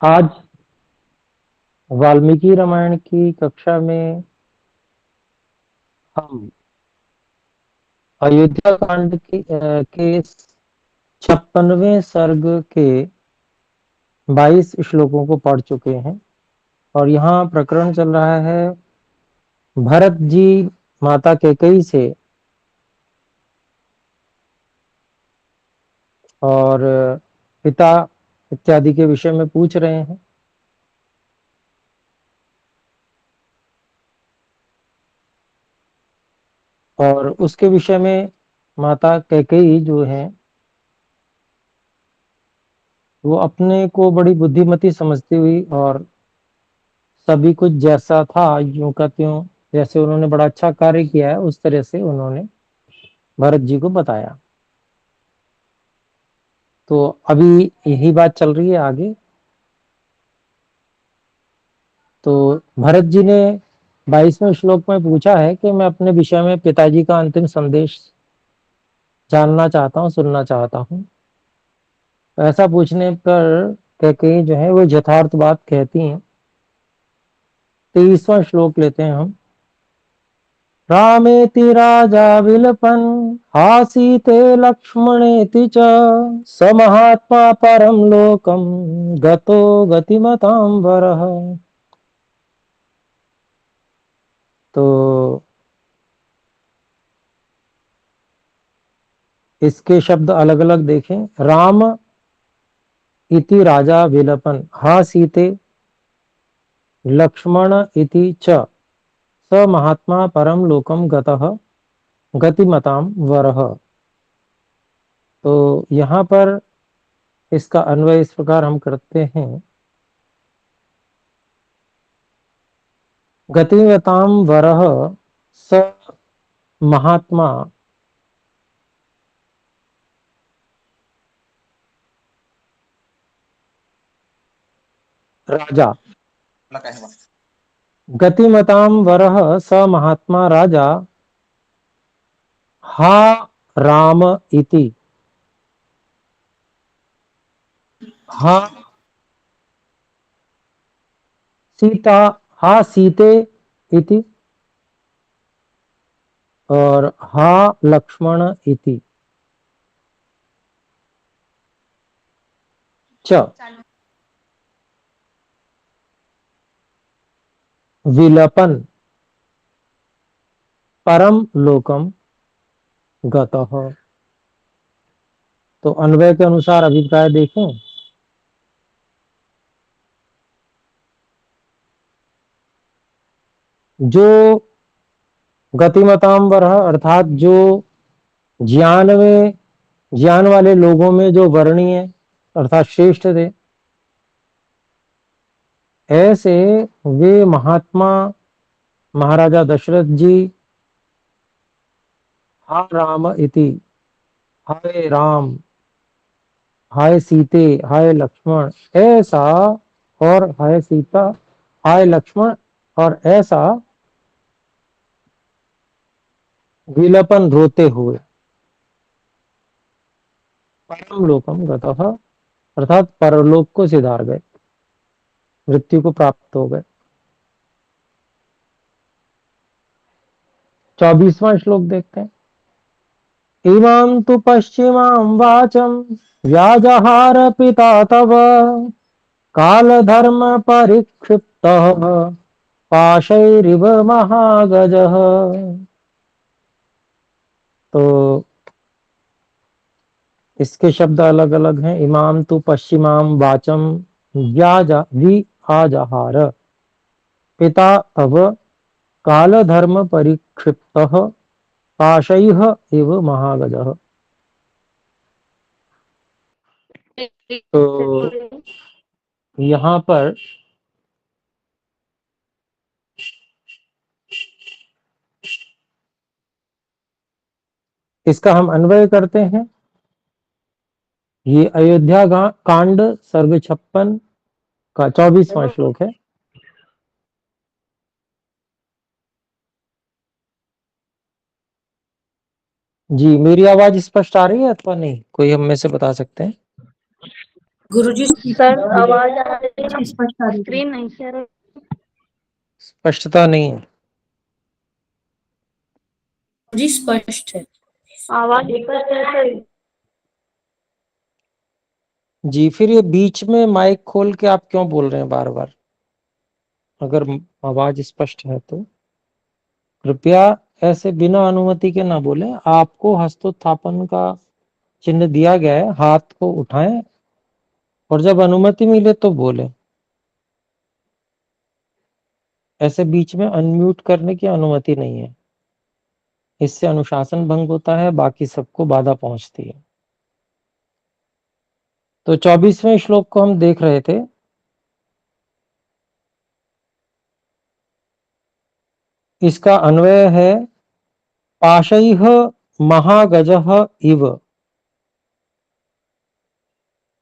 आज वाल्मीकि रामायण की कक्षा में हम अयोध्या कांड के 56वें सर्ग के 22 श्लोकों को पढ़ चुके हैं और यहाँ प्रकरण चल रहा है भरत जी माता कैकेयी से और पिता इत्यादि के विषय में पूछ रहे हैं। और उसके विषय में माता कैकेयी जो है वो अपने को बड़ी बुद्धिमती समझती हुई और सभी कुछ जैसा था यूं का त्यों, जैसे उन्होंने बड़ा अच्छा कार्य किया है उस तरह से उन्होंने भरत जी को बताया। तो अभी यही बात चल रही है आगे। तो भरत जी ने 22वें श्लोक में पूछा है कि मैं अपने विषय में पिताजी का अंतिम संदेश जानना चाहता हूँ, सुनना चाहता हूँ। तो ऐसा पूछने पर कैकेयी जो है वो यथार्थ बात कहती हैं। 23वां श्लोक लेते हैं हम। रामेति राजा विलपन् हासीते लक्ष्मणेति च स महात्मा परम लोकम गतो गतिमतां वरः। तो इसके शब्द अलग अलग देखें। राम इति राजा विलपन् हासीते लक्ष्मण इति च स महात्मा परम लोकम गतः गतिमतां वरः। तो यहाँ पर इसका अन्वय इस प्रकार हम करते हैं। गतिमतां वरः स महात्मा राजा। गतिमतां वरः स महात्मा राजा हा राम इति। हा सीता, हा सीते इति और हा लक्ष्मण इति च विलपन परम लोकम गतः। तो अन्वय के अनुसार अभिप्राय देखें। जो गतिमतां वरः अर्थात जो ज्ञान वाले लोगों में जो वर्णीय अर्थात श्रेष्ठ थे, ऐसे वे महात्मा महाराजा दशरथ जी हा राम इति, हाय राम, हाय सीते, हाय लक्ष्मण ऐसा, और हाय सीता, हाय लक्ष्मण और ऐसा विलपन रोते हुए परम लोकम गतः अर्थात परलोक को सिधार गए, मृत्यु को प्राप्त हो गए। 24वां श्लोक देखते हैं। इमां तु पश्चिमां वाचम व्याजहार पिता तव काल धर्म परिक्षिप्त पाशैरिव महागजः। तो इसके शब्द अलग अलग हैं। इमाम तु पश्चिमाम वाचम व्याजा वि आजहार पिता तव काल धर्म परिक्षिप्त पाशैः इव महागजः। तो यहाँ पर इसका हम अन्वय करते हैं। ये अयोध्या कांड सर्ग 56 का 24वां श्लोक है। जी, मेरी आवाज स्पष्ट आ रही है अथवा नहीं, कोई हम में से बता सकते हैं? गुरुजी सर आवाज आ रही है, स्पष्ट आ रही है। स्क्रीन नहीं सर। स्पष्टता नहीं है। जी स्पष्ट है। आवाज स्पष्ट है सर। जी, फिर ये बीच में माइक खोल के आप क्यों बोल रहे हैं बार बार? अगर आवाज स्पष्ट है तो कृपया ऐसे बिना अनुमति के ना बोले। आपको हस्तोत्थापन का चिन्ह दिया गया है, हाथ को उठाएं और जब अनुमति मिले तो बोले। ऐसे बीच में अनम्यूट करने की अनुमति नहीं है, इससे अनुशासन भंग होता है, बाकी सबको बाधा पहुंचती है। तो 24वें श्लोक को हम देख रहे थे। इसका अन्वय है पाशैः महागजः इव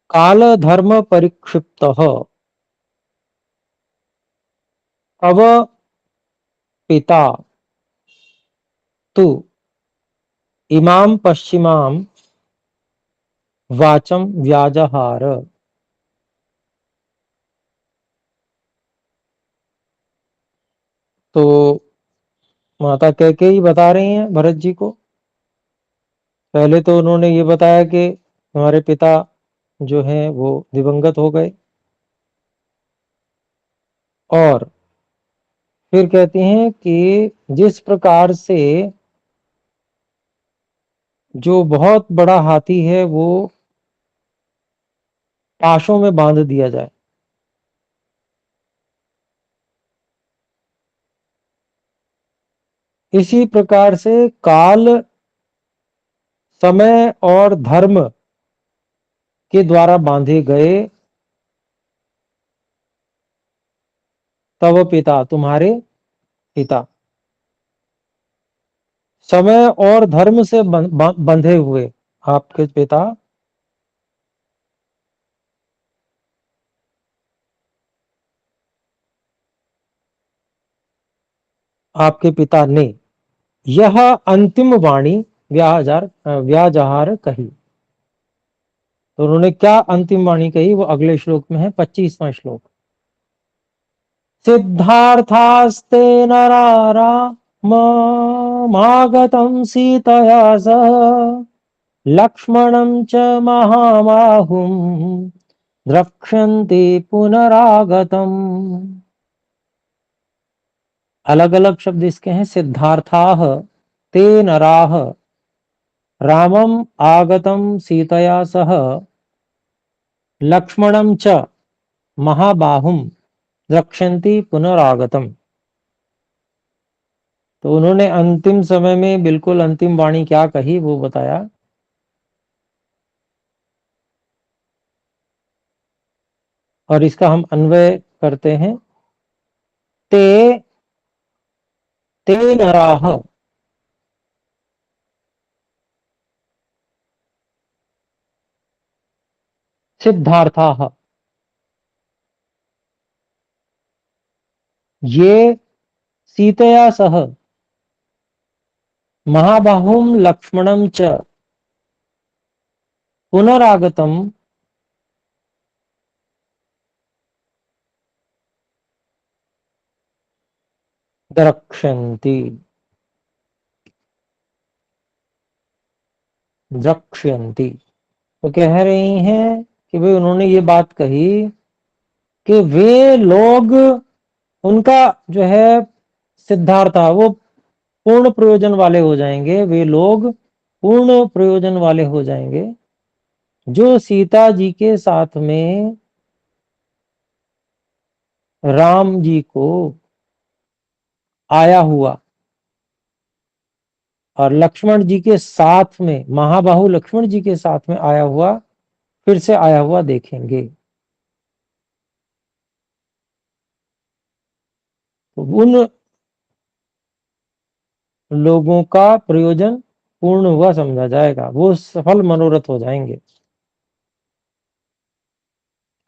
कालधर्म परिक्षिप्तः तव पिता तु इमां पश्चिमां वाचं व्याजहार। तो माता कैकेयी बता रही हैं भरत जी को। पहले तो उन्होंने ये बताया कि हमारे पिता जो हैं वो दिवंगत हो गए, और फिर कहती हैं कि जिस प्रकार से जो बहुत बड़ा हाथी है वो पाशों में बांध दिया जाए, इसी प्रकार से काल, समय और धर्म के द्वारा बांधे गए तव पिता, तुम्हारे पिता, समय और धर्म से बंधे हुए आपके पिता आपके पिता ने यह अंतिम वाणी व्याजहार कही। तो उन्होंने क्या अंतिम वाणी कही, वो अगले श्लोक में है, 25वां श्लोक। सिद्धार्थास्ते नरारामागतं सीतया सह लक्ष्मणं च महाबाहुं द्रक्ष्यन्ति पुनरागतम्। अलग अलग शब्द इसके हैं। सिद्धार्थाः ते नराः रामम आगतं सीतया सह लक्ष्मणं च महाबाहुं द्रक्ष्यन्ति पुनरागतम्। तो उन्होंने अंतिम समय में बिल्कुल अंतिम वाणी क्या कही वो बताया। और इसका हम अन्वय करते हैं। ते ते नराः सिद्धार्थाः, ये सीतया सह महाबाहुं लक्ष्मणं च पुनरागतम् द्रक्ष्यन्ति द्रक्ष्यन्ति। तो कह रही हैं कि भाई उन्होंने ये बात कही कि वे लोग, उनका जो है सिद्धार्था, वो पूर्ण प्रयोजन वाले हो जाएंगे। वे लोग पूर्ण प्रयोजन वाले हो जाएंगे जो सीता जी के साथ में राम जी को आया हुआ और लक्ष्मण जी के साथ में, महाबाहु लक्ष्मण जी के साथ में आया हुआ, फिर से आया हुआ देखेंगे। तो उन लोगों का प्रयोजन पूर्ण हुआ समझा जाएगा, वो सफल मनोरथ हो जाएंगे,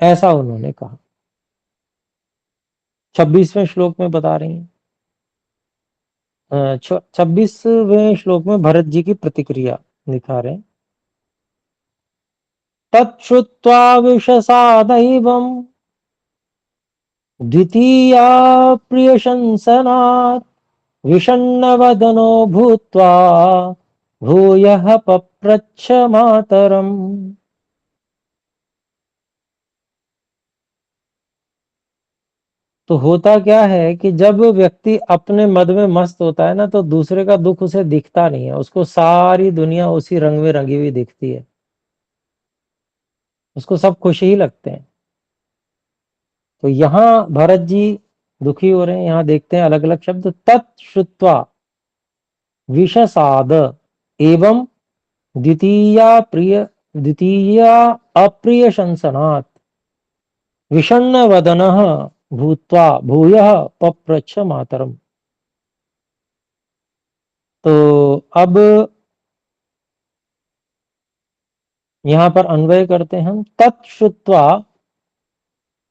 ऐसा उन्होंने कहा। 26वें श्लोक में बता रही हैं। 26वें श्लोक में भरत जी की प्रतिक्रिया दिखा रहे हैं। तच्छ्रुत्वा विषसादैवम् द्वितीया प्रियशंसनात् विषण्णवदनो भूत्वा भूयः पप्रच्छ मातरम्। तो होता क्या है कि जब व्यक्ति अपने मद में मस्त होता है ना, तो दूसरे का दुख उसे दिखता नहीं है, उसको सारी दुनिया उसी रंग में रंगी हुई दिखती है, उसको सब खुशी ही लगते हैं। तो यहाँ भरत जी दुखी हो रहे हैं। यहाँ देखते हैं अलग अलग शब्द। तत्श्रुत्वा विषसाद एवं द्वितीया अप्रिय शंसनात् विषण्ण वदनः भूत्वा भूयः पप्रच्छ मातरम। तो अब यहां पर अन्वय करते हैं हम। तत्श्रुत्वा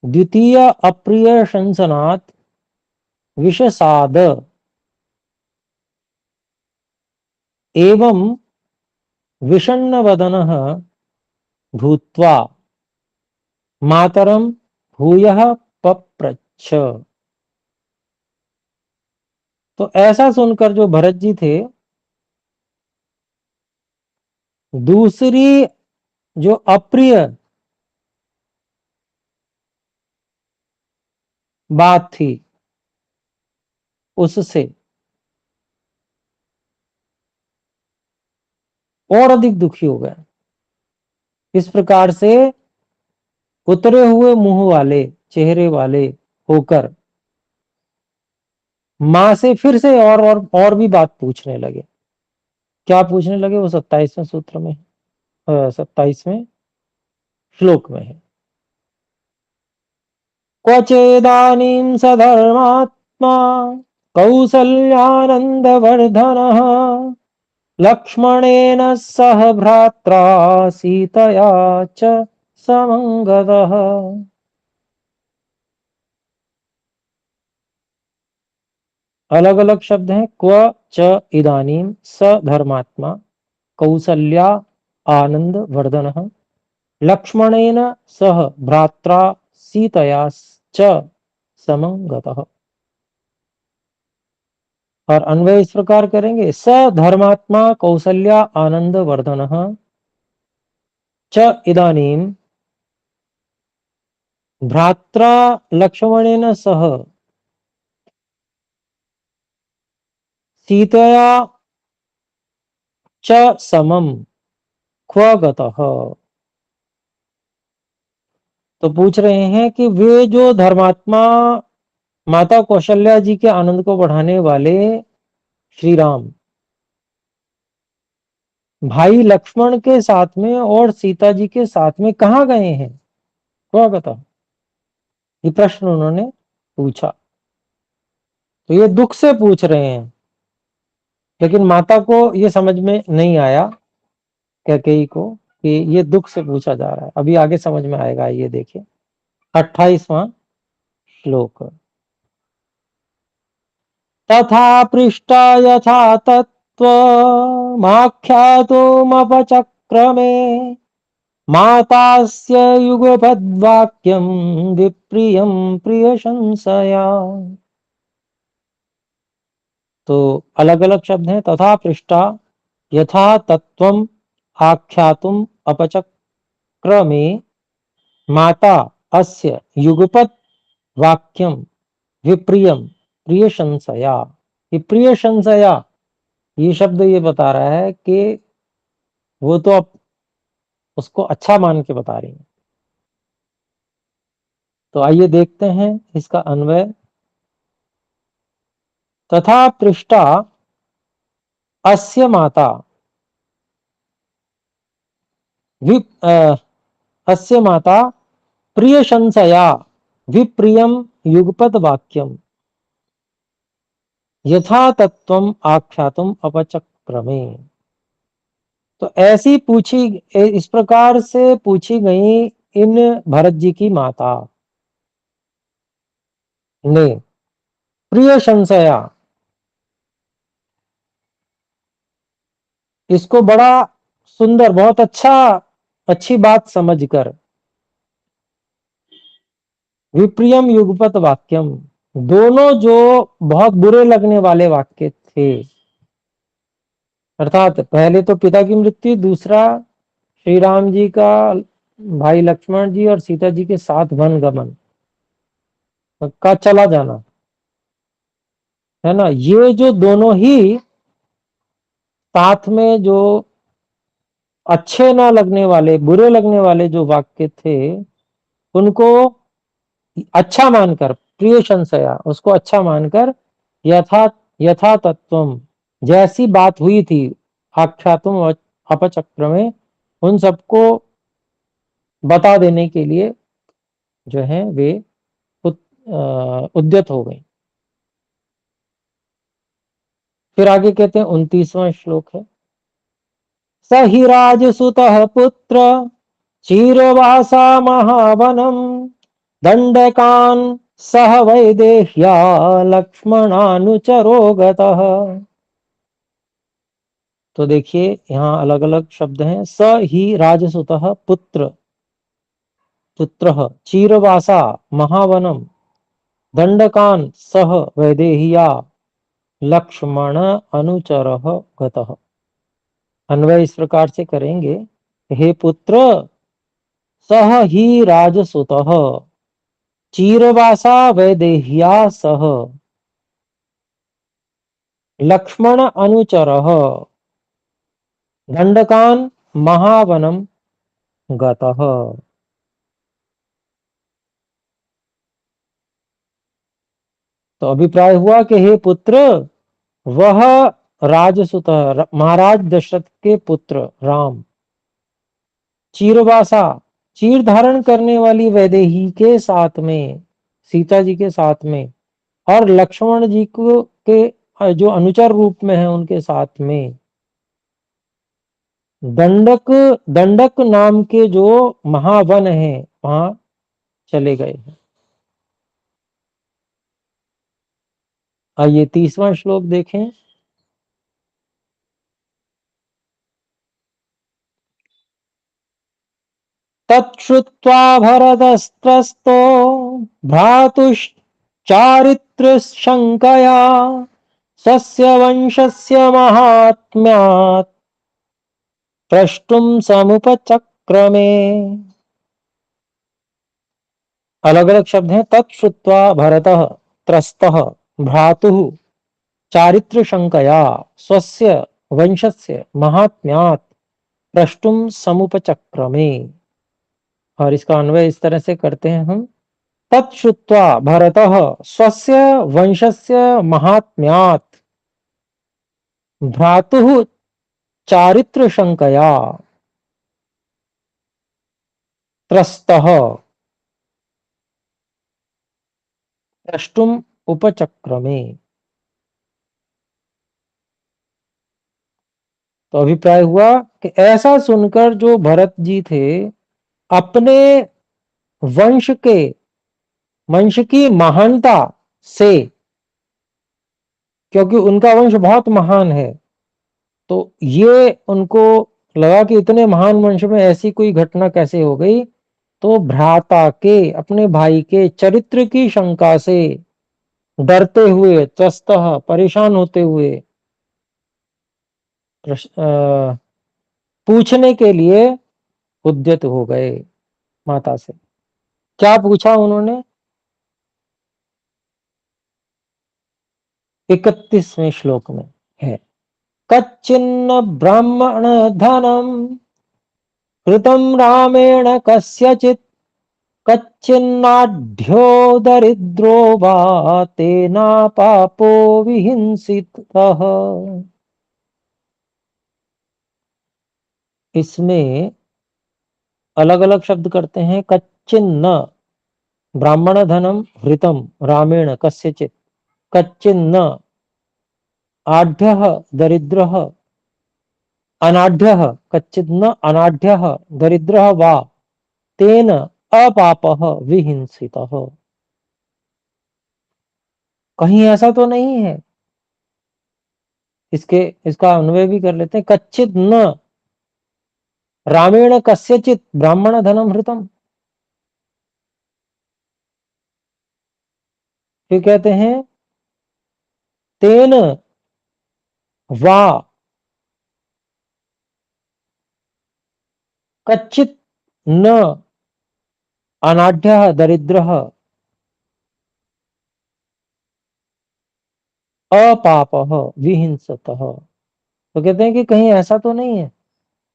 द्वितीय अप्रिय शंसनात् विषसाद एवं विषण्ण वदनः भूत्वा मातरम भूयः पप्रच्छ। तो ऐसा सुनकर जो भरत जी थे, दूसरी जो अप्रिय बात थी उससे और अधिक दुखी हो गए। इस प्रकार से उतरे हुए मुंह वाले, चेहरे वाले होकर मां से फिर से और भी बात पूछने लगे। क्या पूछने लगे वो 27वें सूत्र में, 27वें श्लोक में है। क्वचेदानीं सधर्मात्मा कौसल्यानन्दवर्धनः लक्ष्मणेन सह भ्रात्रा सीतया च समङ्गतः। अलग अलग शब्द हैं। क्व च इदानीं स धर्मात्मा कौसल्या आनंद वर्धनः लक्ष्मणेन सह भ्रात्रा सीतया च समङ्गतः। और अन्वय इस प्रकार करेंगे। स धर्मात्मा कौसल्या आनंद वर्धनः च इदानीं भ्रात्रा लक्ष्मणेन सह सीतया च समम क्व गतः। तो पूछ रहे हैं कि वे जो धर्मात्मा माता कौशल्या जी के आनंद को बढ़ाने वाले श्री राम भाई लक्ष्मण के साथ में और सीता जी के साथ में कहाँ गए हैं, क्व गतः, ये प्रश्न उन्होंने पूछा। तो ये दुख से पूछ रहे हैं, लेकिन माता को ये समझ में नहीं आया, कैकेयी को, कि ये दुख से पूछा जा रहा है। अभी आगे समझ में आएगा। ये देखिए 28वां श्लोक। तथा पृष्टा यथा तत्त्वमाख्यातुमपचक्रमे मातास्य युगपद्वाक्यं विप्रियं प्रियशंसया। तो अलग अलग शब्द हैं। तथा पृष्टा यथा तत्त्वम आख्यातुम अपचक्रमे माता अस्य युगपत् वाक्यम विप्रियम प्रियशंसया। ये प्रियशंसया, ये शब्द ये बता रहा है कि वो तो अब उसको अच्छा मान के बता रही है। तो आइए देखते हैं इसका अन्वय। तथा पृष्टा अस्य माता अस्य माता प्रियशंसया विप्रियम युगपद वाक्यम यथा तत्वम आख्यातुम अपचक्रमे। तो ऐसी पूछी, इस प्रकार से पूछी गई इन भरत जी की माता ने प्रियशंसया, इसको बड़ा सुंदर, बहुत अच्छा अच्छी बात समझकर, विप्रियम युगपत वाक्यम, दोनों जो बहुत बुरे लगने वाले वाक्य थे, अर्थात पहले तो पिता की मृत्यु, दूसरा श्री राम जी का भाई लक्ष्मण जी और सीता जी के साथ वन गमन का चला जाना, है ना, ये जो दोनों ही साथ में जो अच्छे ना लगने वाले, बुरे लगने वाले जो वाक्य थे, उनको अच्छा मानकर, प्रिय संशया, उसको अच्छा मानकर, यथा यथा तत्वम, जैसी बात हुई थी आख्यातुम अपचक्र में, उन सबको बता देने के लिए जो है वे उद्यत हो गई। फिर आगे कहते हैं 29वां श्लोक है, स हि राजसुतः पुत्र चीरवासा महावनम दंडकान सह वैदेह्या लक्ष्मणानुचरो गतः। तो देखिए यहाँ अलग अलग शब्द हैं। स ही राजसुतः पुत्र, पुत्रः चीरवासा महावनम दंडकान सह वैदेह्या लक्ष्मण अनुचरः गतः। अन्वय इस प्रकार से करेंगे, हे पुत्र, सह ही राजसुतः चीरवासा वैदेह्या सह लक्ष्मण अनुचरः दंडकान महावनम गतः। तो अभिप्राय हुआ कि हे पुत्र, वह राजसुत महाराज दशरथ के पुत्र राम, चीरवासा, चीर धारण करने वाली वैदेही के साथ में, सीता जी के साथ में, और लक्ष्मण जी को के जो अनुचर रूप में है उनके साथ में, दंडक दंडक नाम के जो महावन है वहां चले गए हैं। आइए 30वां श्लोक देखें। तच्छ्रुत्वा भरतस्तस्थो भ्रातुश्चारित्रशङ्कया स्वस्य वंशस्य महात्म्यात् प्रष्टुं समुपचक्रमे। अलग अलग शब्द हैं। तच्छ्रुत्वा भरतः त्रस्तः भ्रातुः चारित्रशङ्कया स्वस्य वंशस्य महात्म्यात् प्रष्टुं समुपचक्रमे। और इसका अन्वय इस तरह से करते हैं हम, तच्छ्रुत्वा भरतः स्वस्य वंशस्य महात्म्यात् भ्रातुः चारित्रशङ्कया त्रस्तः प्रष्टुम उपचक्रमे। तो अभिप्राय हुआ कि ऐसा सुनकर जो भरत जी थे, अपने वंश की महानता से, क्योंकि उनका वंश बहुत महान है, तो ये उनको लगा कि इतने महान वंश में ऐसी कोई घटना कैसे हो गई। तो भ्राता के, अपने भाई के चरित्र की शंका से डरते हुए, त्रस्तः परेशान होते हुए, पूछने के लिए उद्यत हो गए माता से। क्या पूछा उन्होंने? 31वें श्लोक में है, कच्चिन्न ब्राह्मण धनम कृतं रामेण कस्यचित् कच्चिन्नाढ्यो दरिद्रो वा तेना पापो विहिंसितः। इसमें अलग अलग शब्द करते हैं। कच्चिन्न ब्राह्मण धनम हृतम रामेण कस्यचित्, कच्चिन्न आढ्यः दरिद्रः, अनाढ्यः, कच्चिन्न अनाढ्यः दरिद्रः वा तेन अपापः विहिंसितः। कहीं ऐसा तो नहीं है। इसका अन्वय भी कर लेते हैं, कच्चित न, रामेण कस्यचित् ब्राह्मण धनम हृतम। फिर कहते हैं तेन वा कच्चित् न अनाढ्यः दरिद्रः अपापः विहिंसतः। तो कहते हैं कि कहीं ऐसा तो नहीं है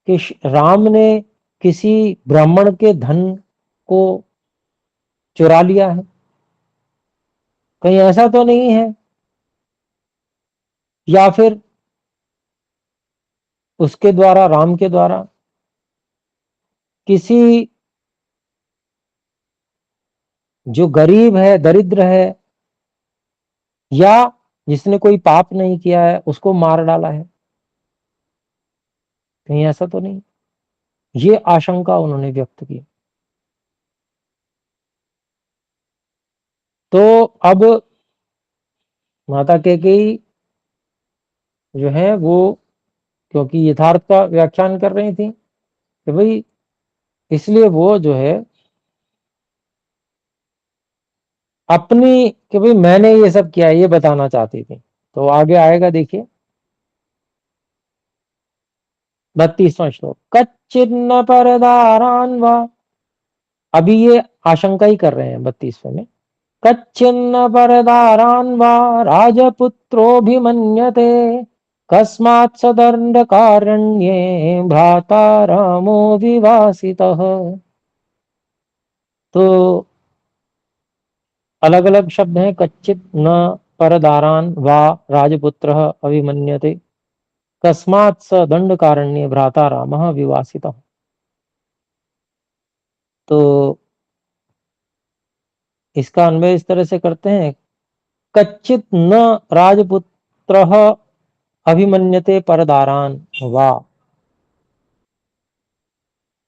कि राम ने किसी ब्राह्मण के धन को चुरा लिया है, कहीं ऐसा तो नहीं है, या फिर उसके द्वारा, राम के द्वारा किसी जो गरीब है, दरिद्र है, या जिसने कोई पाप नहीं किया है उसको मार डाला है, कहीं ऐसा तो नहीं। ये आशंका उन्होंने व्यक्त की। तो अब माता कैकेयी जो है वो, क्योंकि यथार्थ का व्याख्यान कर रही थी कि भाई, इसलिए वो जो है अपनी, कि भाई मैंने ये सब किया, ये बताना चाहती थी। तो आगे आएगा, देखिए 32वां श्लोक। कच्चिन्न परदारान्वा, अभी ये आशंका ही कर रहे हैं 32वें में। कच्चिन्न परदारान्वा राजपुत्रोऽभिमन्यते कस्मात् सदण्डकारण्ये भ्राता रामो विवासितः। तो अलग अलग शब्द हैं। कच्चित न परदारान वा राजपुत्रः अभिमन्यते कस्मात् स दंडकारण्ये भ्राता रामः विवासितः। तो इसका अन्वय इस तरह से करते हैं, कच्चित न राजपुत्रः अभिमन्यते परदारान वा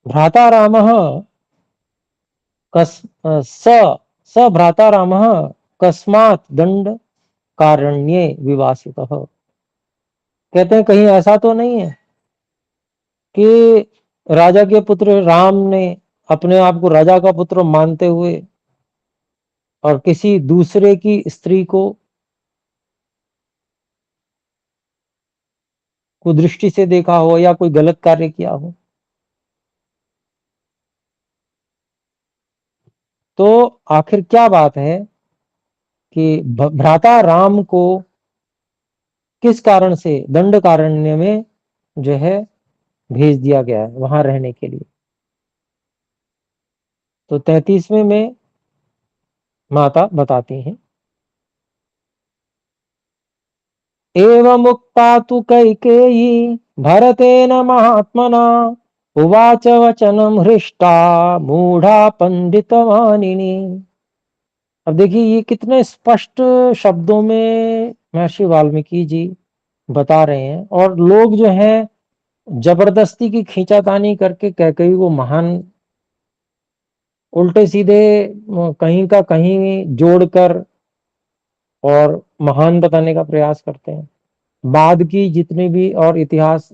भ्राता रामः स भ्राता रामः कस्मात् दंड कारण्ये विवासितः। कहते हैं कहीं ऐसा तो नहीं है कि राजा के पुत्र राम ने अपने आप को राजा का पुत्र मानते हुए और किसी दूसरे की स्त्री को कुदृष्टि से देखा हो या कोई गलत कार्य किया हो। तो आखिर क्या बात है कि भ्राता राम को किस कारण से दंडकारण्य में जो है भेज दिया गया है वहां रहने के लिए। तो 33वें में माता बताती हैं, एवमुक्ता तु कैकेयी भरतेन महात्मना उवाच वचनं हृष्टा मूढ़ा पंडितवानिनी। अब देखिए ये कितने स्पष्ट शब्दों में महर्षि वाल्मीकि जी बता रहे हैं। और लोग जो हैं जबरदस्ती की खींचातानी करके कैकेयी को महान, उल्टे सीधे कहीं का कहीं जोड़कर और महान बताने का प्रयास करते हैं। बाद की जितने भी और इतिहास,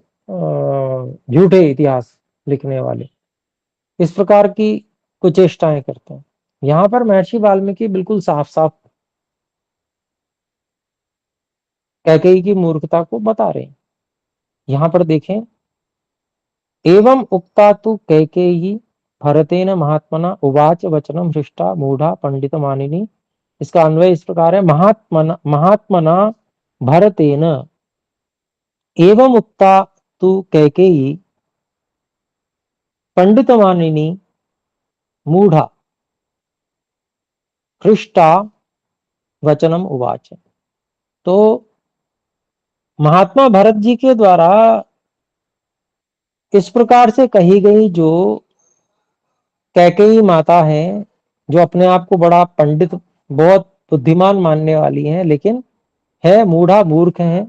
झूठे इतिहास लिखने वाले इस प्रकार की कुचेष्टाएं करते हैं। यहां पर महर्षि वाल्मीकि बिल्कुल साफ साफ कैकेयी की मूर्खता को बता रहे हैं। यहां पर देखें, एवं उक्ता तु कैकेयी भरतेन महात्मना उवाच वचनम हृष्टा मूढ़ा पंडित मानिनी। इसका अन्वय इस प्रकार है, महात्मना महात्मना भरतेन एवं उक्ता तु कैकेयी पंडित मानिनी मूढ़ा हृष्टा वचनम उवाच। तो महात्मा भरत जी के द्वारा इस प्रकार से कही गई जो कैकेयी माता है, जो अपने आप को बड़ा पंडित, बहुत बुद्धिमान मानने वाली है, लेकिन है मूढ़ा, मूर्ख है,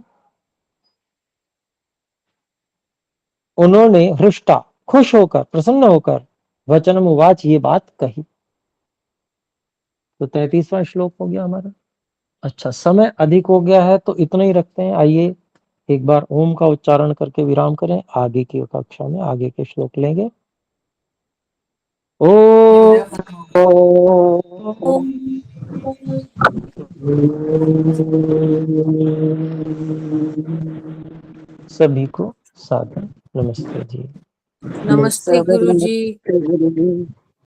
उन्होंने हृष्टा, खुश होकर, प्रसन्न होकर वचनम उवाच, ये बात कही। तो 33वां श्लोक हो गया हमारा। अच्छा, समय अधिक हो गया है तो इतना ही रखते हैं। आइए एक बार ओम का उच्चारण करके विराम करें, आगे की कक्षा में आगे के श्लोक लेंगे। ओम सभी को सादर नमस्ते जी। नमस्ते गुरुजी। गुरुजी।